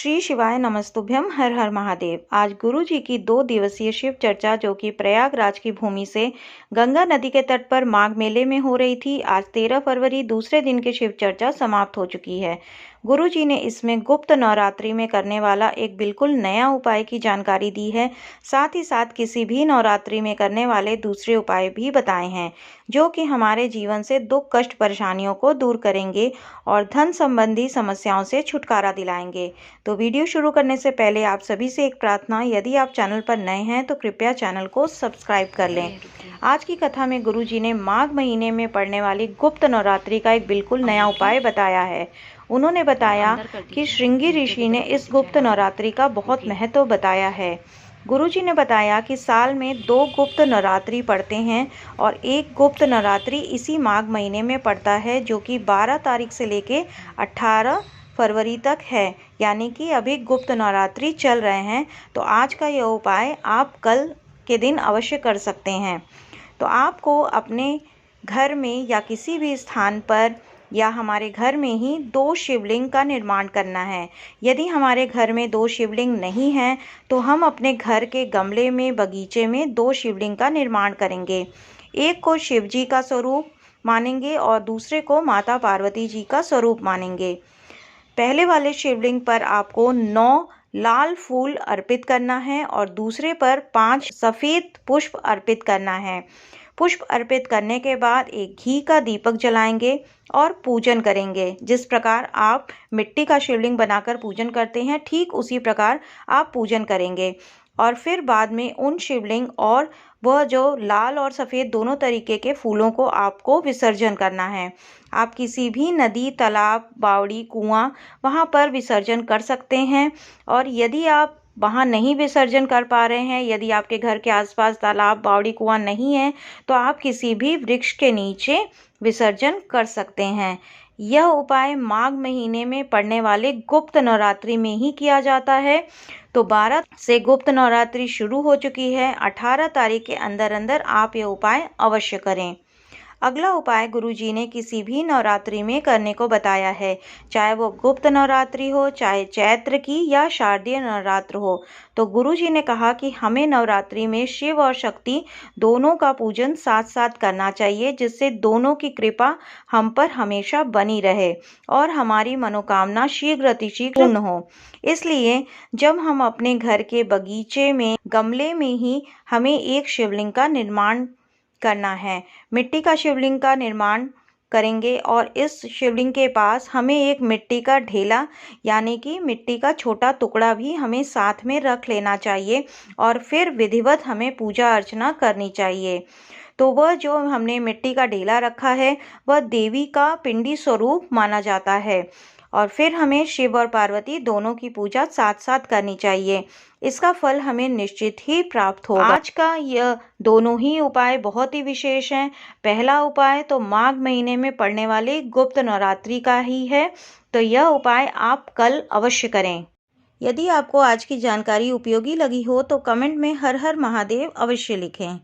श्री शिवाय नमस्तुभ्यम। हर हर महादेव। आज गुरु जी की 2 दिवसीय शिव चर्चा जो कि प्रयागराज की भूमि से गंगा नदी के तट पर माघ मेले में हो रही थी, आज 13 फरवरी दूसरे दिन की शिव चर्चा समाप्त हो चुकी है। गुरु जी ने इसमें गुप्त नवरात्रि में करने वाला एक बिल्कुल नया उपाय की जानकारी दी है। साथ ही साथ किसी भी नवरात्रि में करने वाले दूसरे उपाय भी बताए हैं, जो कि हमारे जीवन से दुख कष्ट परेशानियों को दूर करेंगे और धन संबंधी समस्याओं से छुटकारा दिलाएंगे। तो वीडियो शुरू करने से पहले आप सभी से एक प्रार्थना, यदि आप चैनल पर नए हैं तो कृपया चैनल को सब्सक्राइब कर लें। आज की कथा में गुरु जी ने माघ महीने में पड़ने वाली गुप्त नवरात्रि का एक बिल्कुल नया उपाय बताया है। उन्होंने बताया कि श्रृंगी ऋषि ने इस गुप्त नवरात्रि का बहुत महत्व बताया है। गुरु जी ने बताया कि साल में 2 गुप्त नवरात्रि पड़ते हैं और एक गुप्त नवरात्रि इसी माघ महीने में पड़ता है, जो कि 12 तारीख से लेके 18 फरवरी तक है। यानी कि अभी गुप्त नवरात्रि चल रहे हैं। तो आज का यह उपाय आप कल के दिन अवश्य कर सकते हैं। तो आपको अपने घर में या किसी भी स्थान पर या हमारे घर में ही 2 शिवलिंग का निर्माण करना है। यदि हमारे घर में 2 शिवलिंग नहीं हैं तो हम अपने घर के गमले में, बगीचे में 2 शिवलिंग का निर्माण करेंगे। एक को शिव जी का स्वरूप मानेंगे और दूसरे को माता पार्वती जी का स्वरूप मानेंगे। पहले वाले शिवलिंग पर आपको 9 लाल फूल अर्पित करना है और दूसरे पर 5 सफ़ेद पुष्प अर्पित करना है। पुष्प अर्पित करने के बाद एक घी का दीपक जलाएंगे और पूजन करेंगे। जिस प्रकार आप मिट्टी का शिवलिंग बनाकर पूजन करते हैं, ठीक उसी प्रकार आप पूजन करेंगे। और फिर बाद में उन शिवलिंग और वह जो लाल और सफ़ेद दोनों तरीके के फूलों को आपको विसर्जन करना है। आप किसी भी नदी, तालाब, बावड़ी, कुआं वहां पर विसर्जन कर सकते हैं। और यदि आप वहाँ नहीं विसर्जन कर पा रहे हैं, यदि आपके घर के आसपास तालाब, बावड़ी, कुआं नहीं है, तो आप किसी भी वृक्ष के नीचे विसर्जन कर सकते हैं। यह उपाय माघ महीने में पड़ने वाले गुप्त नवरात्रि में ही किया जाता है। तो 12 से गुप्त नवरात्रि शुरू हो चुकी है। 18 तारीख के अंदर अंदर आप यह उपाय अवश्य करें। अगला उपाय गुरुजी ने किसी भी नवरात्रि में करने को बताया है, चाहे वो गुप्त नवरात्रि हो, चाहे चैत्र की या शारदीय नवरात्र हो। तो गुरुजी ने कहा कि हमें नवरात्रि में शिव और शक्ति दोनों का पूजन साथ साथ करना चाहिए, जिससे दोनों की कृपा हम पर हमेशा बनी रहे और हमारी मनोकामना शीघ्र अतिशीघ्र पूर्ण हो। इसलिए जब हम अपने घर के बगीचे में, गमले में ही हमें एक शिवलिंग का निर्माण करना है। मिट्टी का शिवलिंग का निर्माण करेंगे और इस शिवलिंग के पास हमें एक मिट्टी का ढेला यानी कि मिट्टी का छोटा टुकड़ा भी हमें साथ में रख लेना चाहिए और फिर विधिवत हमें पूजा अर्चना करनी चाहिए। तो वह जो हमने मिट्टी का ढेला रखा है वह देवी का पिंडी स्वरूप माना जाता है और फिर हमें शिव और पार्वती दोनों की पूजा साथ साथ करनी चाहिए। इसका फल हमें निश्चित ही प्राप्त होगा। आज का यह दोनों ही उपाय बहुत ही विशेष हैं। पहला उपाय तो माघ महीने में पड़ने वाले गुप्त नवरात्रि का ही है, तो यह उपाय आप कल अवश्य करें। यदि आपको आज की जानकारी उपयोगी लगी हो तो कमेंट में हर हर महादेव अवश्य लिखें।